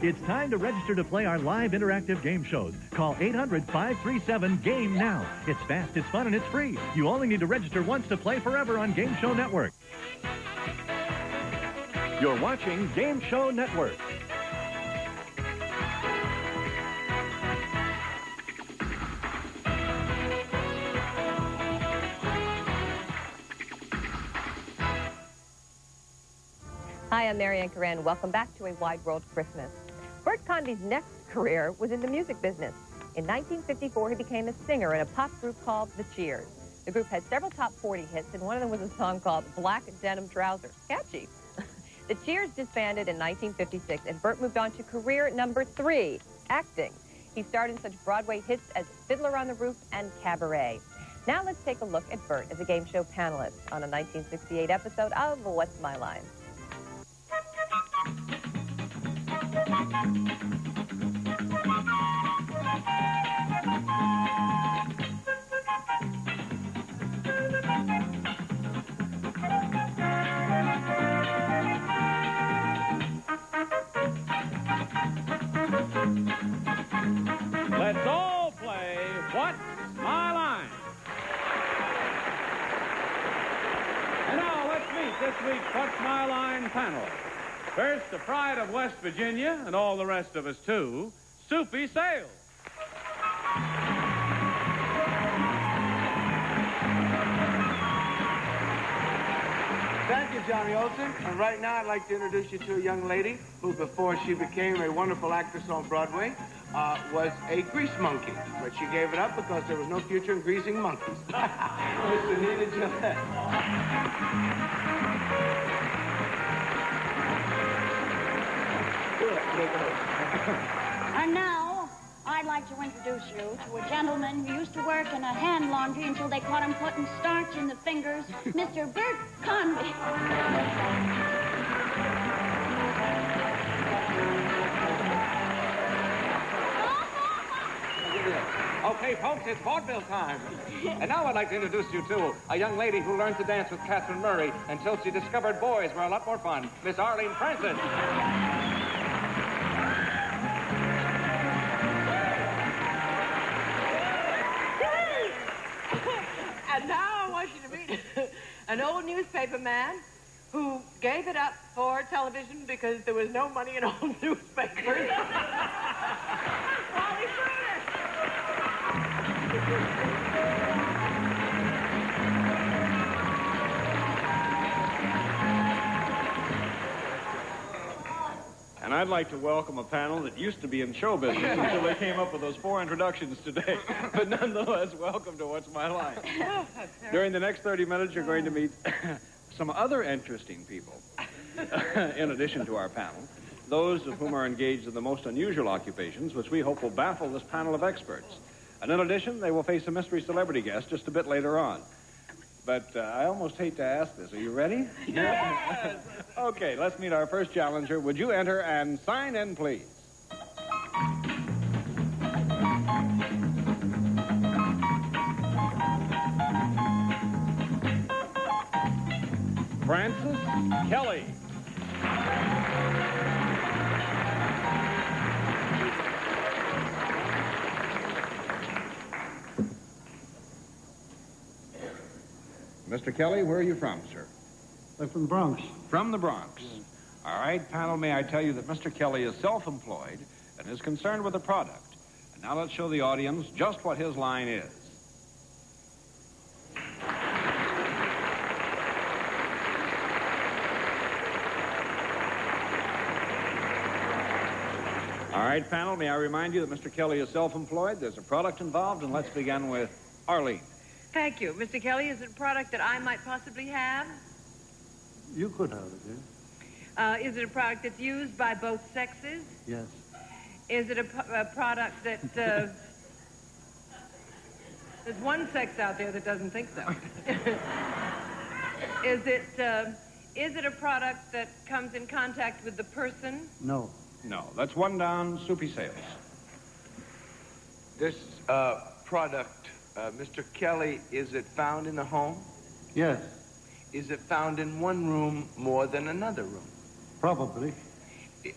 It's time to register to play our live interactive game shows. Call 800-537-GAME now. It's fast, it's fun, and it's free. You only need to register once to play forever on Game Show Network. You're watching Game Show Network. Hi, I'm Marianne Curran. Welcome back to A Wide World Christmas. Bert Convy's next career was in the music business. In 1954, he became a singer in a pop group called The Cheers. The group had several top 40 hits, and one of them was a song called Black Denim Trousers. Catchy. The Cheers disbanded in 1956, and Bert moved on to career number 3, acting. He starred in such Broadway hits as Fiddler on the Roof and Cabaret. Now let's take a look at Bert as a game show panelist on a 1968 episode of What's My Line? Let's all play What's My Line? And now let's meet this week's What's My Line panel. First, the pride of West Virginia, and all the rest of us too, Soupy Sales. Thank you, Johnny Olson. And right now, I'd like to introduce you to a young lady who, before she became a wonderful actress on Broadway, was a grease monkey. But she gave it up because there was no future in greasing monkeys. Miss Anita Gillette. And now, I'd like to introduce you to a gentleman who used to work in a hand laundry until they caught him putting starch in the fingers, Mr. Bert Convy. Okay, folks, it's vaudeville time. And now I'd like to introduce you to a young lady who learned to dance with Catherine Murray until she discovered boys were a lot more fun, Miss Arlene Francis. And now I want you to meet an old newspaper man who gave it up for television because there was no money in old newspapers. Wally Furnace. And I'd like to welcome a panel that used to be in show business until they came up with those 4 introductions today. But nonetheless, welcome to What's My Line. During the next 30 minutes, you're going to meet some other interesting people, in addition to our panel, those of whom are engaged in the most unusual occupations, which we hope will baffle this panel of experts. And in addition, they will face a mystery celebrity guest just a bit later on. But I almost hate to ask this. Are you ready? Yes. Okay, let's meet our first challenger. Would you enter and sign in, please? Francis Kelly. Mr. Kelly, where are you from, sir? I'm from the Bronx. From the Bronx. All right, panel, may I tell you that Mr. Kelly is self-employed and is concerned with a product. And now let's show the audience just what his line is. All right, panel, may I remind you that Mr. Kelly is self-employed. There's a product involved, and let's begin with Arlene. Thank you. Mr. Kelly, is it a product that I might possibly have? You could have it, yes? Is it a product that's used by both sexes? Yes. Is it a product that... there's one sex out there that doesn't think so. Is it a product that comes in contact with the person? No. No, that's one down. Soupy Sales. This product, Mr. Kelly, is it found in the home? Yes. Is it found in one room more than another room? Probably.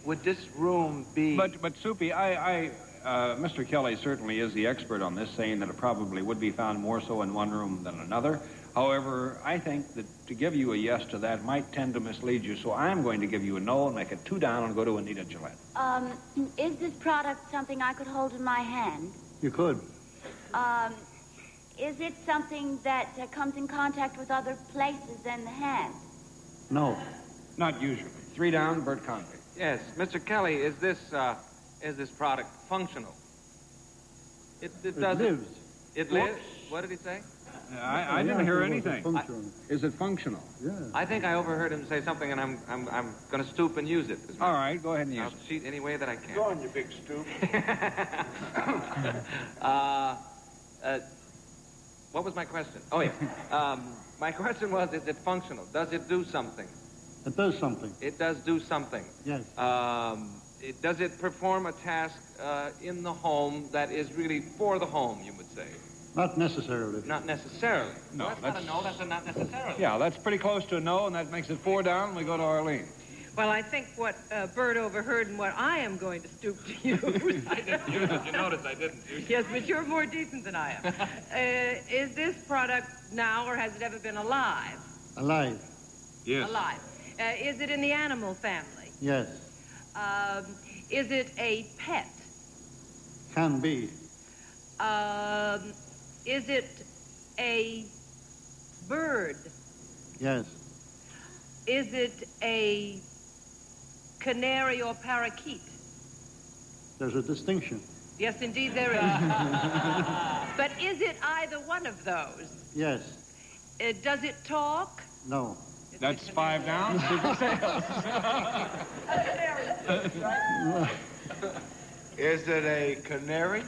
Would this room be... But Soupy, Mr. Kelly certainly is the expert on this, saying that it probably would be found more so in one room than another. However, I think that to give you a yes to that might tend to mislead you, so I'm going to give you a no and make it 2 down and go to Anita Gillette. Is this product something I could hold in my hand? You could. Is it something that comes in contact with other places than the hand? No. Not usually. 3 down, Bert Convy. Yes, Mr. Kelly, is this product functional? It does lives. It lives? What did he say? I didn't hear anything. Functional. Is it functional? Yeah. I think I overheard him say something, and I'm going to stoop and use it. All right, go ahead and use I'll it. cheat any way that I can. Go on, you big stoop. What was my question? Oh, yeah. My question was, is it functional? Does it do something? It does something. It does do something. Yes. Does it perform a task in the home that is really for the home, you would say? Not necessarily. Not necessarily. No, That's not a no, that's a not necessarily. Yeah, that's pretty close to a no, and that makes it 4 down, and we go to Arlene. Well, I think what Bert overheard and what I am going to stoop to use. I didn't use it. You noticed I didn't use it. Yes, but you're more decent than I am. Is this product now, or has it ever been alive? Alive. Yes. Alive. Is it in the animal family? Yes. Is it a pet? Can be. Is it a bird? Yes. Is it a canary or parakeet? There's a distinction. Yes, indeed there is. But is it either one of those? Yes. Does it talk? No. That's 5 down. Is it a canary?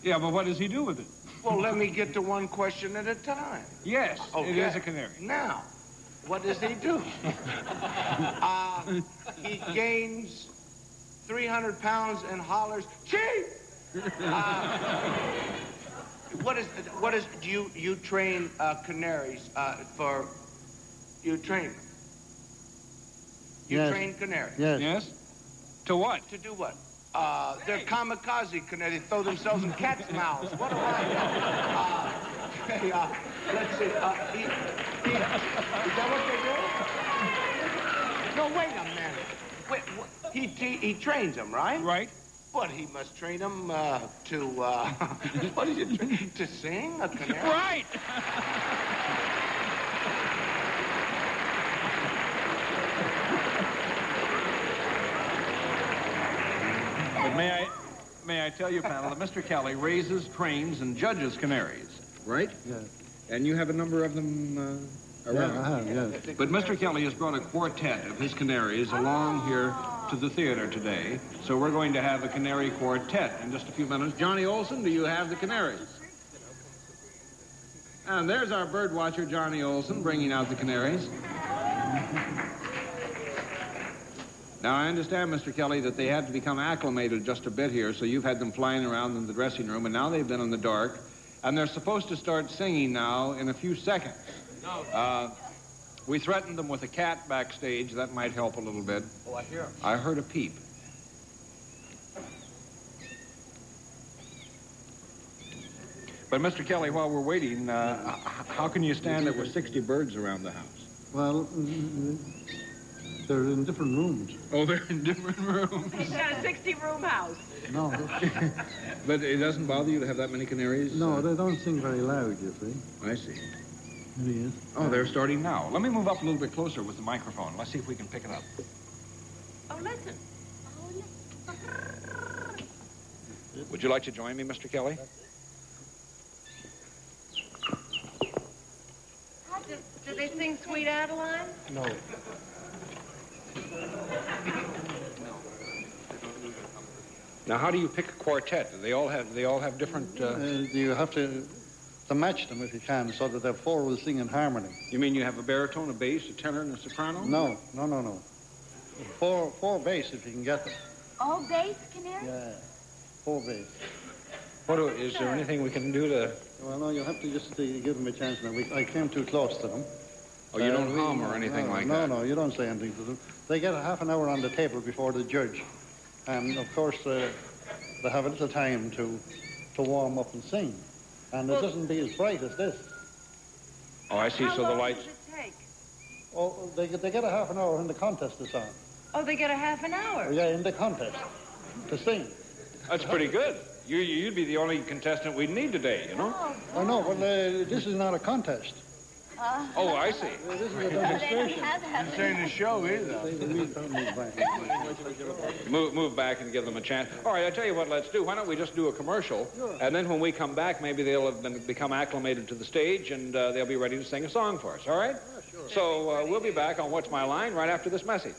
Yeah, but what does he do with it? Well, let me get to one question at a time. Yes, Okay. it is a canary. Now, what does he do? He gains 300 pounds and hollers, "Chief!" Do you train canaries you train them? You Yes. train canaries? Yes. Yes? To what? To do what? They're kamikaze canaries. They throw themselves in cats' mouths. What do I know? Let's see. Is that what they do? No, wait a minute. Wait, he trains them, right? Right. But he must train them to, what is it, to sing a canary? Right! But may I tell you, panel, that Mr. Kelly raises, trains, and judges canaries, right? Yes. And you have a number of them around. Yeah, I have, yes. But Mr. Kelly has brought a quartet of his canaries along here to the theater today, so we're going to have a canary quartet in just a few minutes. Johnny Olson, do you have the canaries? And there's our bird watcher, Johnny Olson, bringing out the canaries. Now, I understand, Mr. Kelly, that they had to become acclimated just a bit here, so you've had them flying around in the dressing room, and now they've been in the dark, and they're supposed to start singing now in a few seconds. We threatened them with a cat backstage. That might help a little bit. Oh, I hear him. I heard a peep. But, Mr. Kelly, while we're waiting, how can you stand it with 60 birds around the house? Well, they're in different rooms. Oh, they're in different rooms. He's got a 60-room house. No. But it doesn't bother you to have that many canaries? No, they don't sing very loud, you see. I see. It is. Oh, they're starting now. Let me move up a little bit closer with the microphone. Let's see if we can pick it up. Oh, listen. Would you like to join me, Mr. Kelly? Do they sing Sweet Adeline? No. Now, how do you pick a quartet? Do they all have different... You have to match them if you can, so that the four will sing in harmony. You mean you have a baritone, a bass, a tenor, and a soprano? No. Four bass if you can get them. All bass canary? Yeah. 4 bass. Is there anything we can do to... Well, no, you'll have to just give them a chance now. I came too close to them. Oh, you don't hum or anything like that? No, you don't say anything to them. They get a half an hour on the table before the judge. And, of course, they have a little time to warm up and sing. And it doesn't be as bright as this. Oh, I see. So the lights... How long does it take? Oh, they get a half an hour when the contest is on. Oh, they get a half an hour. Yeah, in the contest, to sing. That's pretty good. You'd be the only contestant we'd need today, you know? Oh, no, well, this is not a contest. Oh, I see. This is a demonstration. This ain't a show either. Move back and give them a chance. All right, I tell you what, let's do. Why don't we just do a commercial, and then when we come back, maybe they'll have become acclimated to the stage, and they'll be ready to sing a song for us, all right? Yeah, sure. So we'll be back on What's My Line right after this message.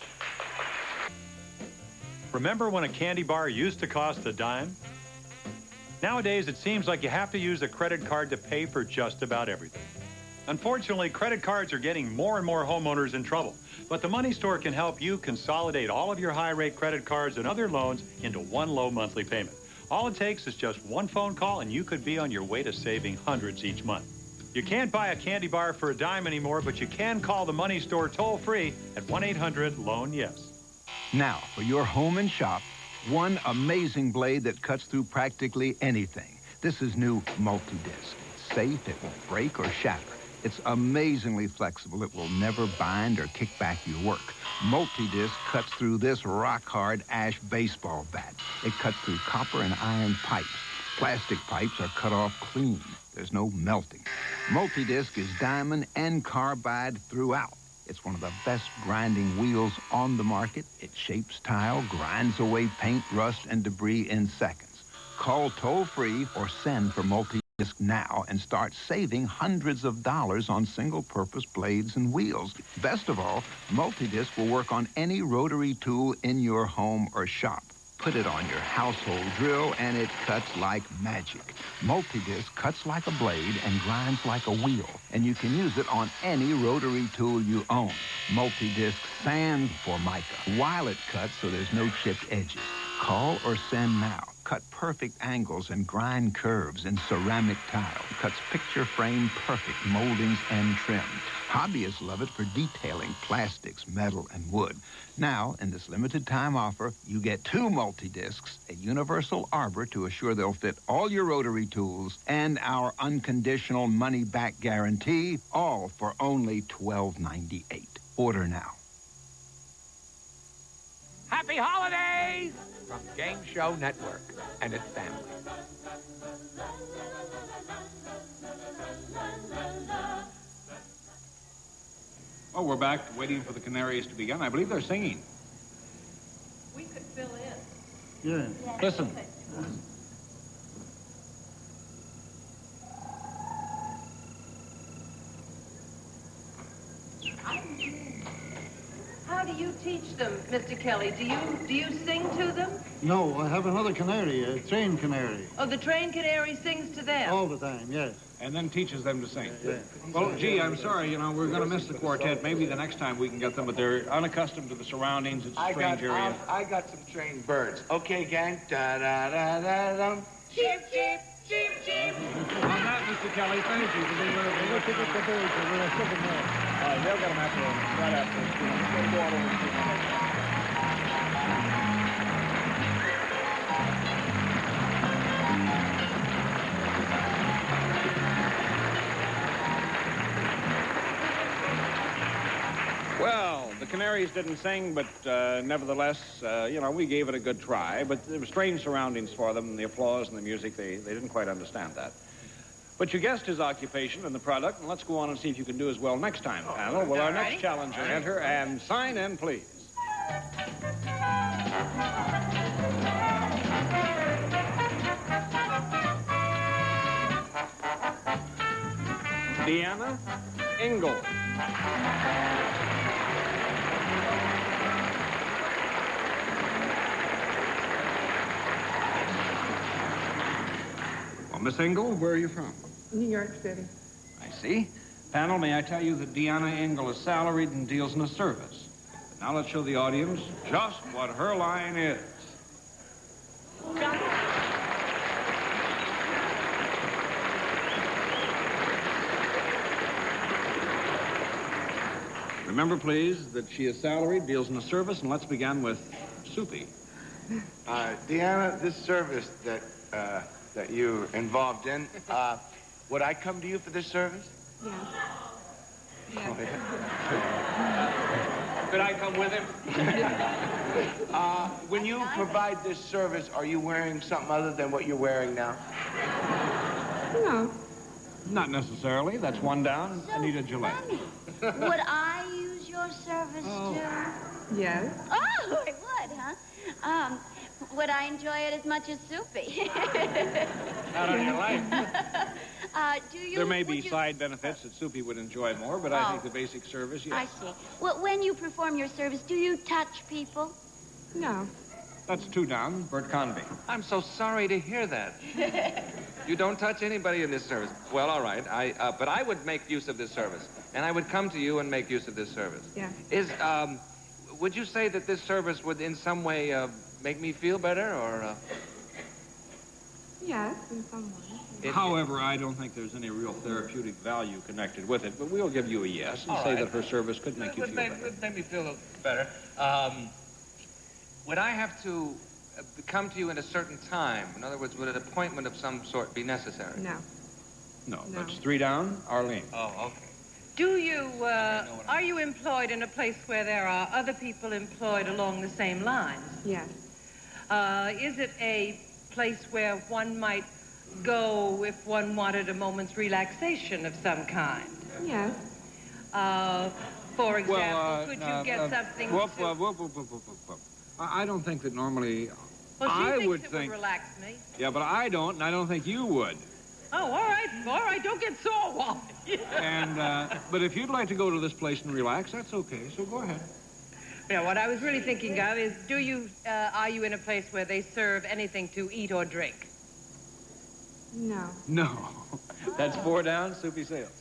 Remember when a candy bar used to cost a dime? Nowadays, it seems like you have to use a credit card to pay for just about everything. Unfortunately, credit cards are getting more and more homeowners in trouble. But the Money Store can help you consolidate all of your high-rate credit cards and other loans into one low monthly payment. All it takes is just one phone call, and you could be on your way to saving hundreds each month. You can't buy a candy bar for a dime anymore, but you can call the Money Store toll-free at 1-800-LOAN-YES. Now, for your home and shop, one amazing blade that cuts through practically anything. This is new Multi-Disc. It's safe, it won't break or shatter. It's amazingly flexible. It will never bind or kick back your work. Multi-Disc cuts through this rock-hard ash baseball bat. It cuts through copper and iron pipes. Plastic pipes are cut off clean. There's no melting. Multi-Disc is diamond and carbide throughout. It's one of the best grinding wheels on the market. It shapes tile, grinds away paint, rust, and debris in seconds. Call toll-free or send for Multi-Disc now and start saving hundreds of dollars on single-purpose blades and wheels. Best of all, Multi-Disc will work on any rotary tool in your home or shop. Put it on your household drill, and it cuts like magic. Multi-Disc cuts like a blade and grinds like a wheel, and you can use it on any rotary tool you own. Multi-Disc sands Formica while it cuts so there's no chipped edges. Call or send now. Cut perfect angles and grind curves in ceramic tile. Cuts picture frame perfect moldings and trims. Hobbyists love it for detailing plastics, metal, and wood. Now, in this limited time offer, you get 2 Multi-Discs, a universal arbor to assure they'll fit all your rotary tools, and our unconditional money-back guarantee, all for only $12.98. Order now. Happy holidays from Game Show Network and its family. Oh, we're back waiting for the Canaries to begin. I believe they're singing. We could fill in. Yeah. Listen. How do you teach them, Mr. Kelly? Do you sing to them? No, I have another canary, a trained canary. Oh, the trained canary sings to them. All the time, yes. And then teaches them to sing. Yeah. Well, gee, I'm sorry, we're going to miss the quartet. Maybe the next time we can get them, but they're unaccustomed to the surroundings. It's a strange area. I got some trained birds. Okay, gang. Da-da-da-da-dum. Cheep, cheep, cheep, cheep. On that, Mr. Kelly, thank you for being with us. We'll pick up the birds and we'll ship them there. They'll get them right after. Go out over and see them. Well, the Canaries didn't sing, but nevertheless, we gave it a good try. But there were strange surroundings for them, the applause and the music. They didn't quite understand that. But you guessed his occupation and the product, and let's go on and see if you can do as well next time, panel. Will our next challenger enter and sign in, please? Deanna Engel. Well, Miss Engel, where are you from? New York City. I see. Panel, may I tell you that Deanna Engel is salaried and deals in a service. But now let's show the audience just what her line is. Remember, please, that she is salaried, deals in a service, and let's begin with Soupy. Deanna, this service that you're involved in, would I come to you for this service? Yes. Oh, yeah. Could I come with him? When you provide this service, are you wearing something other than what you're wearing now? No. Not necessarily. That's one down. So Anita Gillette. funny. Would I use your service too? Yes. Oh, I would, huh? Would I enjoy it as much as Soupy? Not on your life. There may be side benefits that Soupy would enjoy more, but I think the basic service, yes. I see. Well, when you perform your service, do you touch people? No. That's two down. Bert Convy. I'm so sorry to hear that. You don't touch anybody in this service. Well, all right. But I would make use of this service, and I would come to you and make use of this service. Yeah. Would you say that this service would in some way make me feel better, or? Yes, in some way. However, I don't think there's any real therapeutic value connected with it, but we'll give you a yes and say that her service could make you feel better. Would make me feel a little better. Would I have to come to you in a certain time? In other words, would an appointment of some sort be necessary? No. No, that's three down. Arlene. Oh, okay. Do you, are you employed in a place where there are other people employed along the same lines? Yes. Is it a place where one might go if one wanted a moment's relaxation of some kind? Yes. For example, could you get something I don't think that normally Well, she I thinks would it think... would relax me. Yeah, but I don't, and I don't think you would. Oh, all right, don't get sore, Wally. And, but if you'd like to go to this place and relax, that's okay, so go ahead. Yeah, what I was really thinking of is, are you in a place where they serve anything to eat or drink? No. No. That's four down, Soupy Sales.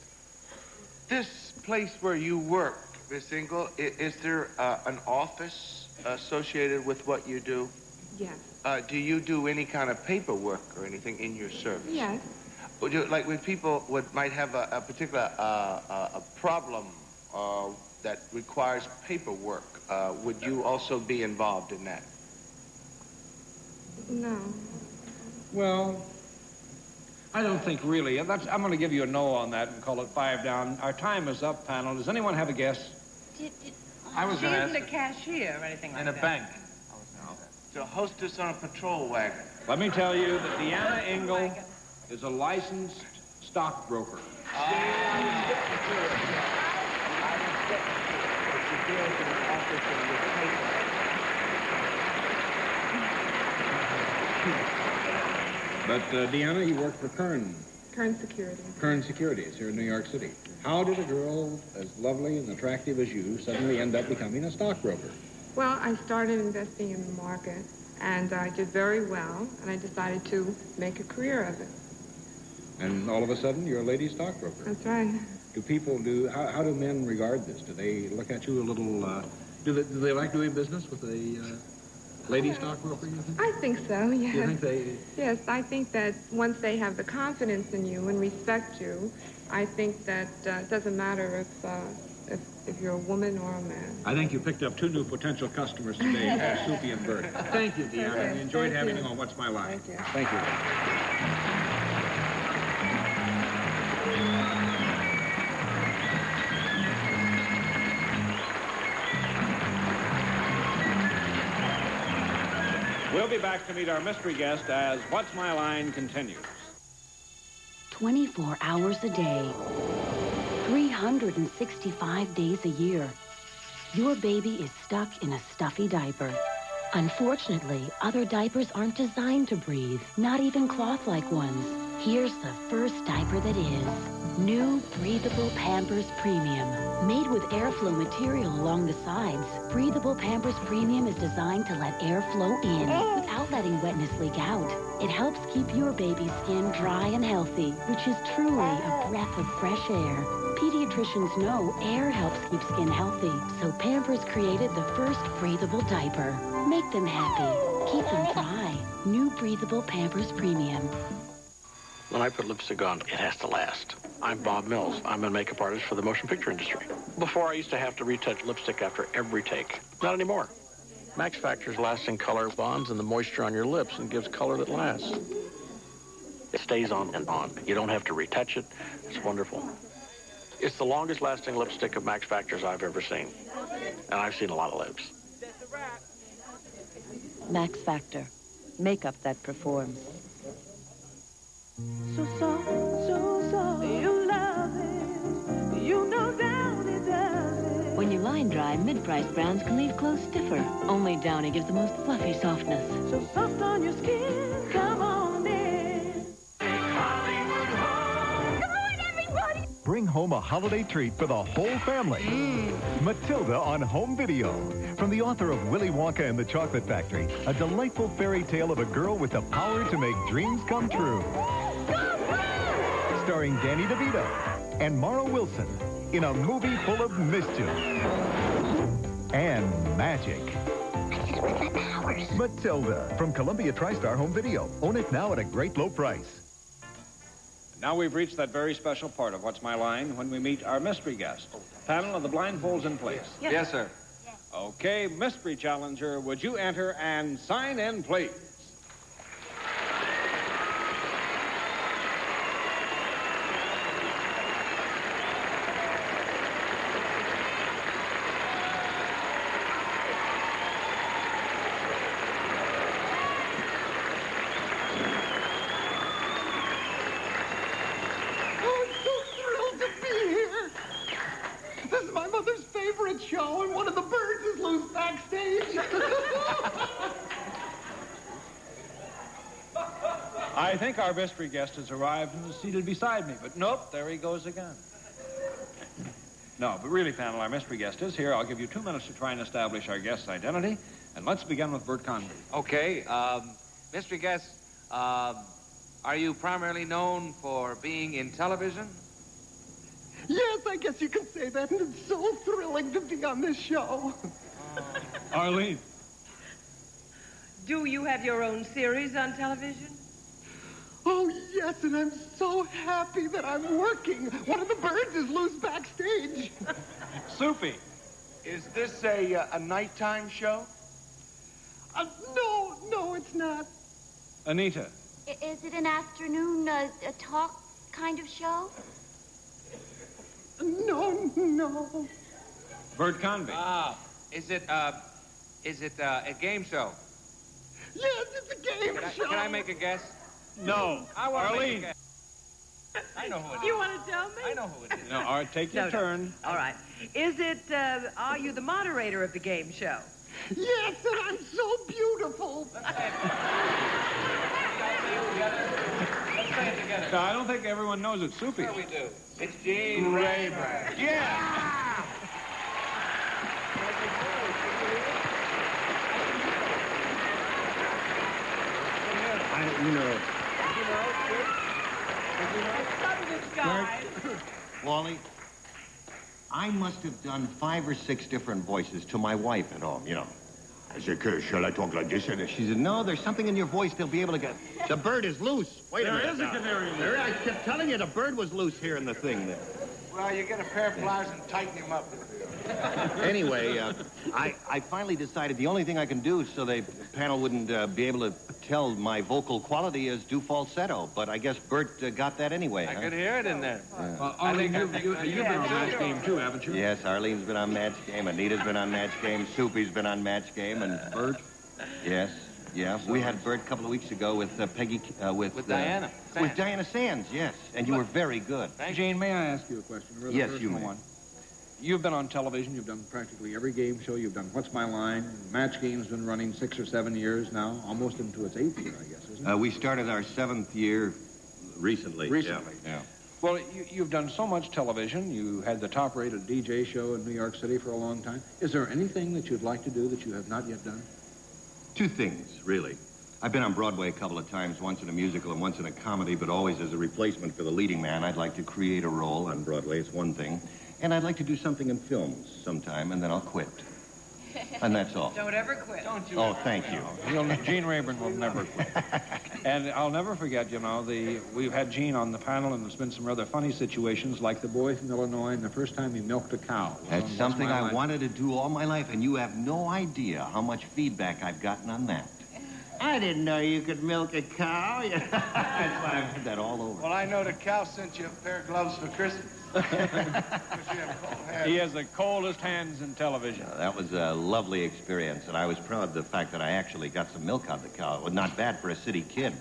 This place where you work, Miss Engel, is there an office associated with what you do? Yes. Do you do any kind of paperwork or anything in your service? Yes. Like when people might have a particular a problem that requires paperwork, would you also be involved in that? No. Well, I don't think really. I'm going to give you a no on that and call it five down. Our time is up, panel. Does anyone have a guess? I was She going to isn't ask... a cashier or anything like In that. a bank. To hostess on a patrol wagon. Let me tell you that Deanna Engel is a licensed stockbroker. But Deanna, you work for Kern Security. Kern Securities here in New York City. How did a girl as lovely and attractive as you suddenly end up becoming a stockbroker? Well, I started investing in the market, and I did very well, and I decided to make a career of it. And all of a sudden, you're a lady stockbroker. That's right. How do men regard this? Do they look at you a little, do they like doing business with a lady stockbroker, you think? I think so, yes. You think they... Yes, I think that once they have the confidence in you and respect you, I think that it doesn't matter if you're a woman or a man. I think you picked up two new potential customers today, Soupy and Bert. Thank you, Deanna. Okay. I enjoyed having you you on What's My Line. Thank you. Thank you. We'll be back to meet our mystery guest as What's My Line continues. 24 hours a day, 365 days a year. Your baby is stuck in a stuffy diaper. Unfortunately, other diapers aren't designed to breathe, not even cloth-like ones. Here's the first diaper that is. New Breathable Pampers Premium. Made with airflow material along the sides, Breathable Pampers Premium is designed to let air flow in without letting wetness leak out. It helps keep your baby's skin dry and healthy, which is truly a breath of fresh air. Pediatricians know air helps keep skin healthy, so Pampers created the first breathable diaper. Make them happy. Keep them dry. New Breathable Pampers Premium. When I put lipstick on, it has to last. I'm Bob Mills. I'm a makeup artist for the motion picture industry. Before, I used to have to retouch lipstick after every take. Not anymore. Max Factor's lasting color bonds and the moisture on your lips and gives color that lasts. It stays on and on. You don't have to retouch it. It's wonderful. It's the longest lasting lipstick of Max Factor's I've ever seen. And I've seen a lot of lips. Max Factor. Makeup that performs. So soft, so soft. You love it. You know Downy does it. When you line dry, mid-priced brands can leave clothes stiffer. Only Downy gives the most fluffy softness. So soft on your skin. Come on in. Bring home a holiday treat for the whole family. Matilda on home video. From the author of Willy Wonka and the Chocolate Factory, a delightful fairy tale of a girl with the power to make dreams come true. Starring Danny DeVito and Mara Wilson in a movie full of mischief and magic. Matilda from Columbia TriStar Home Video. Own it now at a great low price. Now we've reached that very special part of What's My Line when we meet our mystery guest. Panel, of the blindfolds in place? Yes, sir. Okay, mystery challenger, would you enter and sign in, please? Show and one of the birds is loose backstage. I think our mystery guest has arrived and is seated beside me, but nope, there he goes again. No, but really, panel, our mystery guest is here. I'll give you 2 minutes to try and establish our guest's identity, and let's begin with Bert Convy. Okay, mystery guest, are you primarily known for being in television? Yes, I guess you can say that, and it's so thrilling to be on this show. Arlene. Do you have your own series on television? Oh, yes, and I'm so happy that I'm working. One of the birds is loose backstage. Soupy. Is this a nighttime show? No, it's not. Anita. Is it an afternoon, a talk kind of show? No. Bert Convy. Is it a game show? Yes, it's a game show. Can I make a guess? No. I want to make a Arlene. guess. I know who it is. You want to tell me? I know who it is. No, all right, take your turn. All right. Is it, are you the moderator of the game show? Yes, and I'm so beautiful. Let's say it together. No, I don't think everyone knows it's Soupy. Sure we do. It's Gene Rayburn. Yeah! Wally, I must have done 5 or 6 different voices to my wife at home, you know. I said, shall I talk like this? And she said, no, there's something in your voice they'll be able to get. The bird is loose. Wait a minute. There is a canary in there. I kept telling you the bird was loose here in the thing there. Well, you get a pair of pliers and tighten him up. Anyway, I finally decided the only thing I can do so the panel wouldn't be able to tell my vocal quality is do falsetto. But I guess Bert got that anyway. I could hear it in there. Yeah. Well, Arlene, you've been on Match Game, too, haven't you? Yes, Arlene's been on Match Game, Anita's been on Match Game, Soupy's been on Match Game, and Bert? Yes. Yeah, we had Bert a couple of weeks ago with Peggy, with Diana. With Diana Sands, yes. And you were very good. Jane, may I ask you a question? A rather Yes, personal you may. one. You've been on television. You've done practically every game show. You've done What's My Line. Match Game's been running 6 or 7 years now, almost into its 8th year, I guess, isn't it? We started our 7th year recently. Recently. Yeah. Well, you've done so much television. You had the top-rated DJ show in New York City for a long time. Is there anything that you'd like to do that you have not yet done? 2 things, really. I've been on Broadway a couple of times, once in a musical and once in a comedy, but always as a replacement for the leading man. I'd like to create a role on Broadway, it's one thing. And I'd like to do something in films sometime, and then I'll quit. And that's all. Don't ever quit. Don't you? Oh, thank you. Gene Rayburn will never quit. And I'll never forget, you know, we've had Gene on the panel, and there's been some rather funny situations, like the boy from Illinois and the first time he milked a cow. That's something I wanted to do all my life, and you have no idea how much feedback I've gotten on that. I didn't know you could milk a cow. That's why I've heard that all over. Well, I know the cow sent you a pair of gloves for Christmas. He has the coldest hands in television. That was a lovely experience, and I was proud of the fact that I actually got some milk out of the cow. It was not bad for a city kid.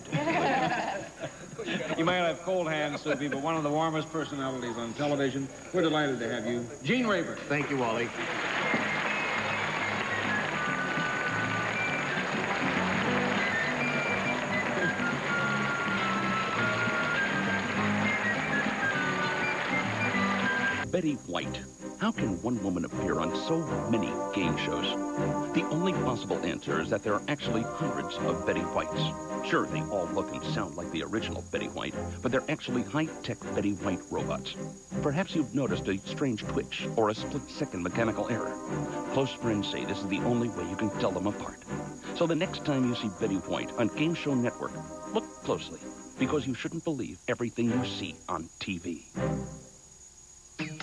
You might have cold hands, Soupy, but one of the warmest personalities on television. We're delighted to have you. Gene Rayburn. Thank you, Wally. Betty White. How can one woman appear on so many game shows? The only possible answer is that there are actually hundreds of Betty Whites. Sure, they all look and sound like the original Betty White, but they're actually high-tech Betty White robots. Perhaps you've noticed a strange twitch or a split-second mechanical error. Close friends say this is the only way you can tell them apart. So the next time you see Betty White on Game Show Network, look closely, because you shouldn't believe everything you see on TV.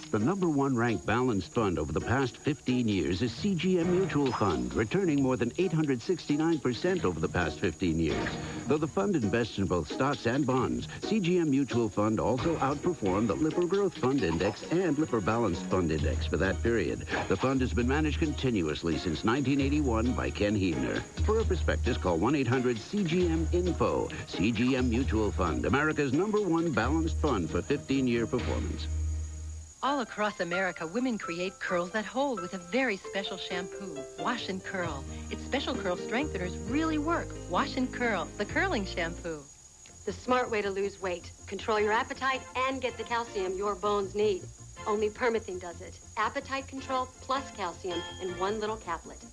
The #1 ranked balanced fund over the past 15 years is CGM Mutual Fund, returning more than 869% over the past 15 years. Though the fund invests in both stocks and bonds, CGM Mutual Fund also outperformed the Lipper Growth Fund Index and Lipper Balanced Fund Index for that period. The fund has been managed continuously since 1981 by Ken Huebner. For a prospectus, call 1-800-CGM-INFO. CGM Mutual Fund, America's #1 balanced fund for 15-year performance. All across America, women create curls that hold with a very special shampoo, Wash and Curl. Its special curl strengtheners really work. Wash and Curl, the curling shampoo. The smart way to lose weight. Control your appetite and get the calcium your bones need. Only Permathene does it. Appetite control plus calcium in one little caplet.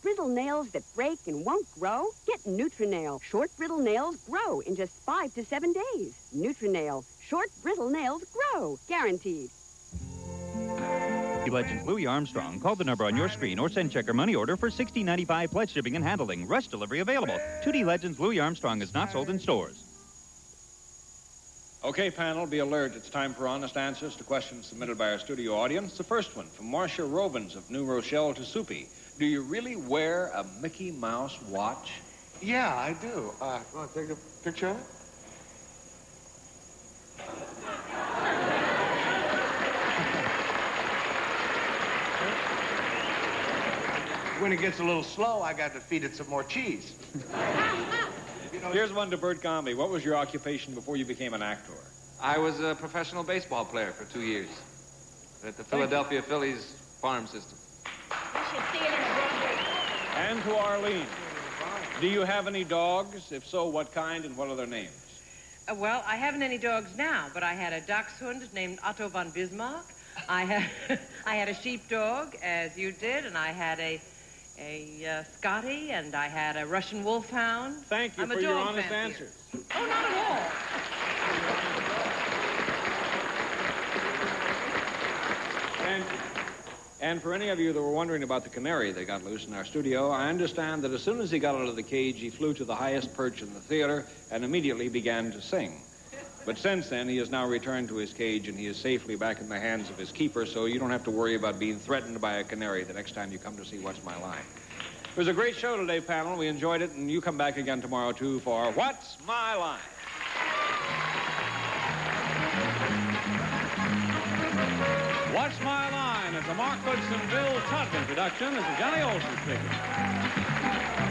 Brittle nails that break and won't grow? Get Nutrinail. Short brittle nails grow in just 5 to 7 days. Nutrinail. Short brittle nails grow. Guaranteed. Legends Louis Armstrong. Call the number on your screen or send check or money order for $16.95 plus shipping and handling. Rush delivery available. 2D Legends Louis Armstrong is not sold in stores. Okay, panel, be alert. It's time for honest answers to questions submitted by our studio audience. The first one from Marcia Robins of New Rochelle to Soupy. Do you really wear a Mickey Mouse watch? Yeah, I do. Want to take a picture of it? When it gets a little slow, I got to feed it some more cheese. Here's one to Bert Gombe. What was your occupation before you became an actor? I was a professional baseball player for 2 years at the Philadelphia Phillies farm system. And to Arlene. Do you have any dogs? If so, what kind and what are their names? Well, I haven't any dogs now, but I had a dachshund named Otto von Bismarck. I had a sheepdog, as you did, and I had a Scotty, and I had a Russian wolfhound. Thank you I'm for a your dog honest fancier. answers. Oh, not at all. And for any of you that were wondering about the canary that got loose in our studio, I understand that as soon as he got out of the cage, he flew to the highest perch in the theater and immediately began to sing. But since then, he has now returned to his cage, and he is safely back in the hands of his keeper, so you don't have to worry about being threatened by a canary the next time you come to see What's My Line. It was a great show today, panel. We enjoyed it, and you come back again tomorrow, too, for What's My Line? What's My Line is a Mark Goodson, Bill Tudman production. This is Johnny Olson speaking.